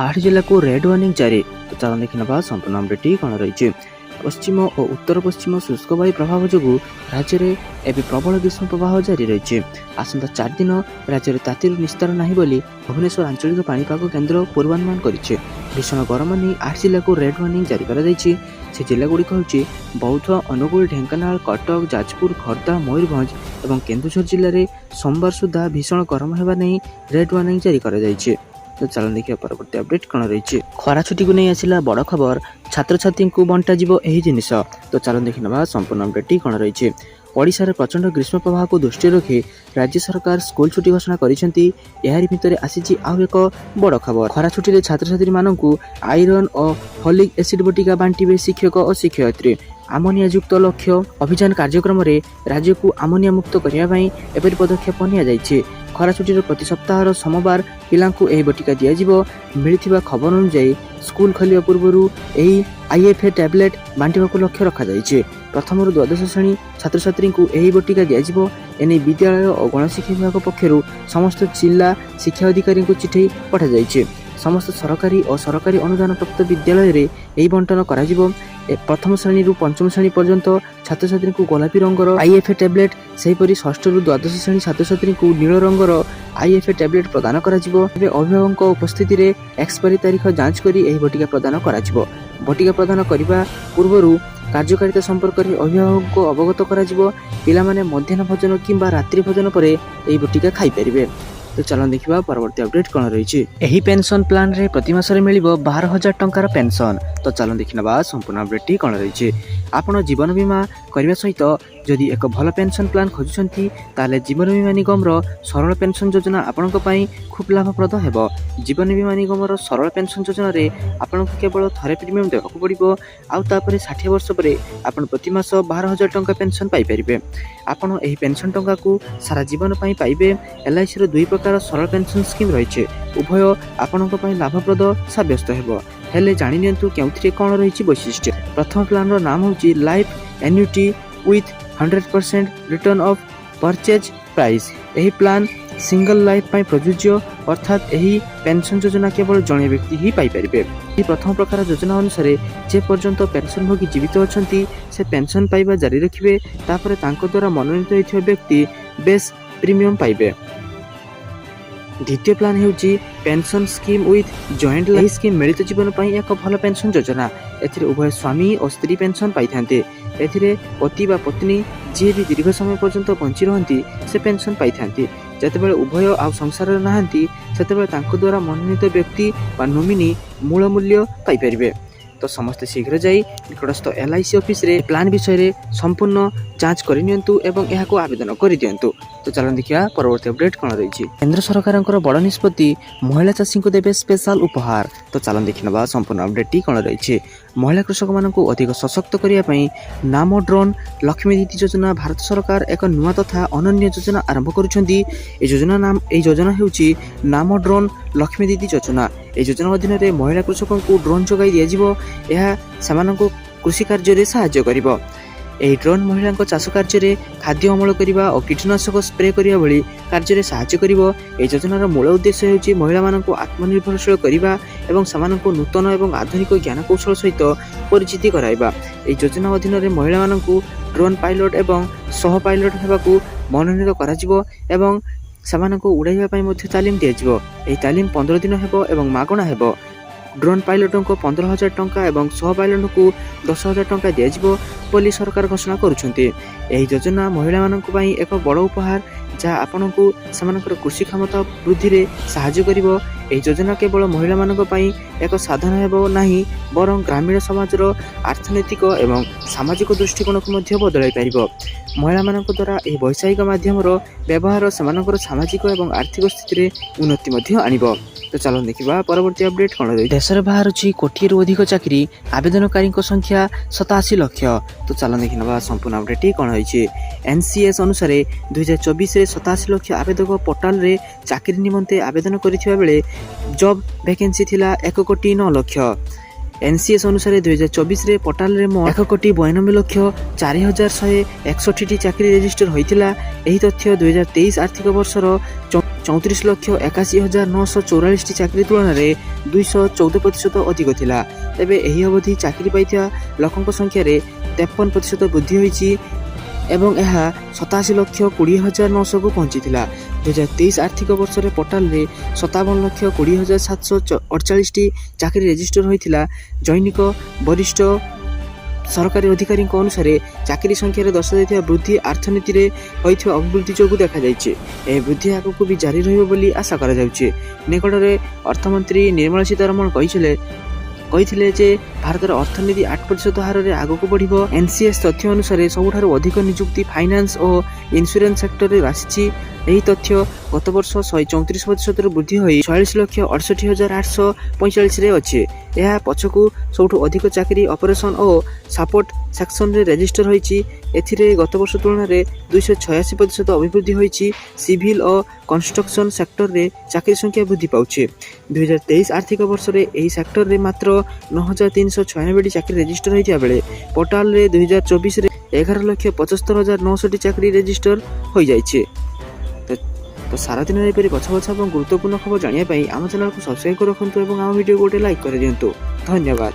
8 जिल्लाको red warning जारी। तो चलन देखा संपूर्ण अपडेट कौन रही। पश्चिम और उत्तर पश्चिम शुष्क वायु प्रभाव जो राज्य में एवं प्रबल ग्रीष्म प्रवाह जारी रही। आसंता 4 दिन राज्य में तातीर निस्तार नहीं बोली भुवनेश्वर आंचलिक पाणीपाग केन्द्र पूर्वानुमान करिछि। भीषण गरम नहीं 8 जिला को रेड वार्निंग जारी कर से जिलागुड़िक हूँ बौद्ध, अनुगुल, ढेंकानाल, कटक, जाजपुर, खर्दा, मयूरभंज और केन्दुझर जिले में सोमवार सुधा भीषण गरम होगा नहीं रेड वार्निंग जारी कर। तो चलन देखिए परवर्ती अपडेट कौन रही। खरा छुट्टी को नहीं आसला बड़ खबर, छात्र छात्री को बंटा जीव यही जिनिस। तो चलन देखा संपूर्ण अपडेट कौन रही। ओडिशा प्रचंड ग्रीष्म प्रवाह को दृष्टि रखी राज्य सरकार स्कूल छुट्टी घोषणा करिसेंती। एहारी भितर आसीची आउ एक बड़ खबर। खरा छुट्टी रे छात्र छात्री माननकु आयरन और फॉलिक एसिड बटिका बांटिबे शिक्षक और शिक्षयित्री। आमोनिया युक्त लक्ष्य अभियान कार्यक्रम रे राज्य को आमोनिया मुक्त करने एपरि पदक्षेप नि। खरा छुट्टी प्रति सप्ताह सोमवार पिलांकु एही बटिका दिया मिलिथिबा खबर अनुसार स्कूल खोलिया पूर्व यही आईएफए टैबलेट बांटिबा को लक्ष्य रखा जाइए। प्रथम द्वादश श्रेणी छात्र छात्री को यही बटिका दिया एने विद्यालय और गणशिक्षा विभाग पक्षर समस्त जिला शिक्षा अधिकारी को चिठी पठा जाइए। समस्त सरकारी और सरकारी अनुदान प्राप्त विद्यालय रे यही बंटन करा जिवो। प्रथम श्रेणी रु पंचम श्रेणी पर्यंत छात्र छात्री को गोलापी रंगर आईएफए टैबलेट, सेहीपरि षष्ठ रु द्वादश श्रेणी छात्र छात्री को नील रंगर आईएफए टैबलेट प्रदान करा जिवो। अभिभावक उपस्थिति रे एक्सपायरी तारीख जांच करी एही बटिका प्रदान करा जिवो। बटिका प्रदान करबा पूर्वरु कार्यकारिता संपर्क में अभिभावक को अवगत करा जिवो। पिला माने मध्याह्न भोजन किंबा रात्रि भोजन पर एही बटिका खाई परिबे। तो चलन देखा परवर्ती अपडेट कौन रही। यही पेंशन प्लान रे प्रति मासरे मिलिबो 12,000 टंकार पेंशन। तो चलन देखा संपूर्ण अपडेट कौन रही। आपण जीवन बीमा करने सहित जदि एक भल पेंशन प्लान खोजुछंती ताले जीवन बीमा निगम रो सरल पेंशन योजना आपनक पई खूब लाभप्रद हेबो। जीवन बीमा निगम रो सरल पेंशन योजना रे आपनक केवल थरे प्रीमियम देबाक पड़िबो। आउ तापरे 60 वर्ष परे आपण प्रति मास 12,000 टंका पेंशन पाई परिबे। आपण एही पेंशन टंका को सारा जीवन पई पाइबे। एलआईसी रो दुई प्रकार सरल पेंशन स्कीम रही। उभय आपनक पई लाभप्रद साब्यस्त हेबो। हेले जानि नियंतु केउथिरे कोन रही वैशिष्ट्य। प्रथम प्लान रो नाम होची life annuity with 100% return of purchase price. यही प्लान सिंगल लाइफ पाई प्रযোज्य, अर्थात यही पेंशन योजना केवल जड़े व्यक्ति ही पाई परिबे। प्रथम प्रकार योजना अनुसार जे पर्यंत पेंशन भोगी जीवित अछंती से पेंशन पाइबा जारी रखिबे। तापर तांको द्वारा मनोनीत होइथिबा व्यक्ति बेस प्रीमियम पाइबे। द्वितीय प्लान हेउची pension scheme with joint life scheme. मिलित जीवन पाई एक भल पेंशन योजना। एथिरे उभय स्वामी और स्त्री पेंशन पाई थांते। एथिरे पति बा पत्नी जे भी दीर्घ समय पर्यंत बंची रहंती से पेंशन पाई थांती। जेतेबेले उभय आ संसार नाहंती सेतेबेले तांको द्वारा मनोनीत व्यक्ति बा नोमिनी मूल मूल्य पाई परिबे। तो समस्ते शीघ्र जाई निकटस्थ एलआईसी ऑफिस रे प्लान विषय रे संपूर्ण जांच करि नियंतु एवं एहा को आवेदन करि दियंतु। तो चलन देखिया परवर्ती अपडेट कौन रही। केंद्र सरकार बड़ निष्पत्ति महिला चाषी को देवे स्पेशल उपहार। तो चलन देखा संपूर्ण अपडेट कौन रही। महिला कृषक मान अधिक सशक्त करने नाम ड्रोन लक्ष्मी दीदी योजना भारत सरकार एक नुआ तथा अनन्य योजना आरंभ करुछंती। ए योजना हेउची नाम ड्रोन लक्ष्मी दीदी योजना। ए योजना अधीन रे महिला कृषकों को ड्रोन जोगाई दिया जिवो। एहा सेमानंको कृषि कार्य रे सहाय्य करिवो। यही ड्रोन महिला चाष कार्य खाद्य अमल करने और कीटनाशक स्प्रे करने भली कार्य साहाय्य करिवो। एही योजनार मूल उद्देश्य हेउची महिला माननकु आत्मनिर्भरशील करिबा एवं समानंकु नूतन एवं आधुनिक ज्ञान कौशल सहित परिचित कराइबा। एही योजना अधीन रे महिला माननकु ड्रोन पायलट एवं सह पायलट हेबाकु मनोनीत कराजिवो एवं समानंकु उड़ाइबा पई मध्ये तालीम दियाजिवो। एही तालीम 15 दिन हेबो एवं मागणा हेबो। ड्रोन पायलटों को 15,000 टंका एवं सह पायलट को 10,000 टंका दिया बोली सरकार घोषणा करुछंती। एही योजना महिला माननकु पई एक बड़ उपहार जहाँ आपनकु समानकर कृषि क्षमता वृद्धि रे सहाय्य करिवो। एही योजना केवल महिला मानक पई एक साधन हेबो नाही बरं ग्रामीण समाजर अर्थनैतिक एवं सामाजिक दृष्टिकोण को मध्य बदलाई पारिबो। महिला मानक द्वारा एही वैषयिक माध्यमर व्यवहार समानकर सामाजिक एवं आर्थिक स्थिति रे उन्नति मध्य आनिबो। तो चलो देखा परवर्ती अपडेट कौन रही। देश में बाहर कोटी अधिक चाकरी आवेदनकारी संख्या 87 लाख। तो चलो देखा संपूर्ण अपडेट कौन रही। एनसीएस अनुसार 2024 में 87 लाख आवेदक पोर्टाल रे चाकरी निमंते आवेदन करथिबा बेले जॉब वैकेंसी थिला 1,09,00,000। एनसीएस अनुसार 2024 रे पोर्टाल रे मोट 1,92,04,161 चाकरी रेजिस्टर होइतिला। एही तथ्य 2023 आर्थिक वर्षर 34,81,944ଟି ଚାକିରି ତୁଳନାରେ 214% ଅଧିକ ଥିଲା। ତେବେ ଏହି ଅବଧି ଚାକିରି ପାଇଥିବା ଲୋକଙ୍କ ସଂଖ୍ୟାରେ 53% ବୃଦ୍ଧି ହୋଇଛି ଏବଂ ଏହା 87,20,900କୁ ପହଞ୍ଚିଥିଲା। 2023 ଆର୍ଥିକ ବର୍ଷରେ ପୋର୍ଟାଲରେ 57,20,748ଟି ଚାକିରି ରେଜିଷ୍ଟର ହୋଇଥିଲା। ଜୈନିକ ବରିଷ୍ଠ ସରକାରୀ ଅଧିକାରୀଙ୍କ ଅନୁସାରେ ଚାକିରି ସଂଖ୍ୟାରେ ଦର୍ଶାଯାଇଥିବା ବୃଦ୍ଧି ଅର୍ଥନୀତିରେ ହୋଇଥିବା ଅଭିବୃଦ୍ଧି ଯୋଗୁଁ ଦେଖାଯାଇଛି। ଏହି ବୃଦ୍ଧି ଆଗକୁ ବି ଜାରି ରହିବ ବୋଲି ଆଶା କରାଯାଉଛି। ନିକଟରେ ଅର୍ଥମନ୍ତ୍ରୀ ନିର୍ମଳା ସୀତାରମଣ କହିଥିଲେ ଯେ ଭାରତର ଅର୍ଥନୀତି 8% ହାରରେ ଆଗକୁ ବଢ଼ିବ। NCS ତଥ୍ୟ ଅନୁସାରେ ସବୁଠାରୁ ଅଧିକ ନିଯୁକ୍ତି ଫାଇନାନ୍ସ ଓ ଇନ୍ସ୍ୟୁରାନ୍ସ ସେକ୍ଟରରେ ଆସିଛି। ଏହି ତଥ୍ୟ ଗତ ବର୍ଷ 134% ବୃଦ୍ଧି ହୋଇ 46,68,845ରେ ଅଛି। ଏହା ପଛକୁ ସବୁଠୁ ଅଧିକ ଚାକିରି ଅପରେସନ ଓ ସପୋର୍ଟ ସେକ୍ସନରେ ରେଜିଷ୍ଟର ହୋଇଛି। ଏଥିରେ ଗତ ବର୍ଷ ତୁଳନାରେ 286% ଅଭିବୃଦ୍ଧି ହୋଇଛି। ସିଭିଲ ଓ କନଷ୍ଟ୍ରକ୍ସନ ସେକ୍ଟରରେ ଚାକିରି ସଂଖ୍ୟା ବୃଦ୍ଧି ପାଉଛି। 2023 ଆର୍ଥିକ ବର୍ଷରେ ଏହି ସେକ୍ଟରରେ ମାତ୍ର 9,396ଟି ଚାକିରି ରେଜିଷ୍ଟର ହୋଇଥିବା ବେଳେ ପୋର୍ଟାଲରେ 2024ରେ 11,75,900ଟି ଚାକିରି ରେଜିଷ୍ଟର ହୋଇଯାଇଛି। ତ ସାରା ଦିନରେ ଏପରି ବଛା ଏବଂ ଗୁରୁତ୍ୱପୂର୍ଣ୍ଣ ଖବର ଜାଣିବା ପାଇଁ ଆମ ଚ୍ୟାନେଲକୁ ସବସ୍କ୍ରାଇବ କରି ରଖନ୍ତୁ ଏବଂ ଆମ ଭିଡ଼ିଓକୁ ଗୋଟେ ଲାଇକ୍ କରିଦିଅନ୍ତୁ। ଧନ୍ୟବାଦ।